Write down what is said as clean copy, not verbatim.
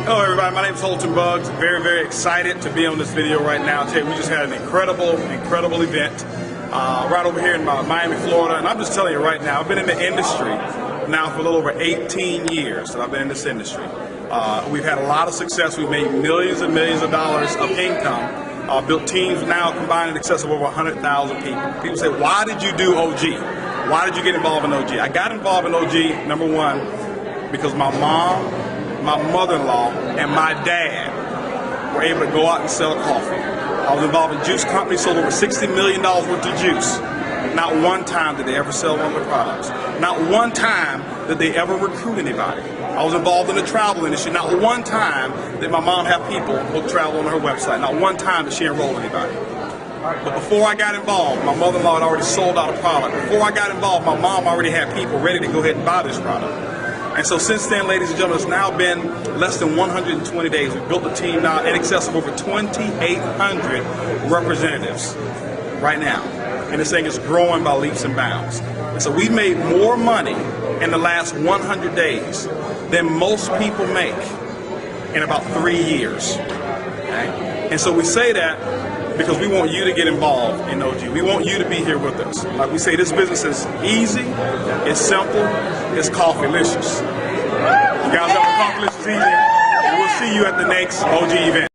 Hello everybody, my name is Holton Buggs. Very, very excited to be on this video right now. I'll tell you, we just had an incredible event right over here in Miami, Florida. And I'm just telling you right now, I've been in the industry now for a little over 18 years that I've been in this industry. We've had a lot of success. We've made millions and millions of dollars of income. Built teams now combined in excess of over 100,000 people. People say, why did you do OG? Why did you get involved in OG? I got involved in OG, number one, because my mom, my mother-in-law, and my dad were able to go out and sell coffee. I was involved in juice companies, sold over $60 million worth of juice. Not one time did they ever sell one of the products. Not one time did they ever recruit anybody. I was involved in the travel industry. Not one time did my mom have people book travel on her website. Not one time did she enroll anybody. But before I got involved, my mother-in-law had already sold out a product. Before I got involved, my mom already had people ready to go ahead and buy this product. And so since then, ladies and gentlemen, it's now been less than 120 days. We've built a team now in excess of over 2,800 representatives right now. And this thing is growing by leaps and bounds. And so we've made more money in the last 100 days than most people make in about 3 years. Okay? And so we say that because we want you to get involved in OG. We want you to be here with us. Like we say, this business is easy, it's simple, it's coffee-licious. You guys have a coffee-licious evening, and we'll see you at the next OG event.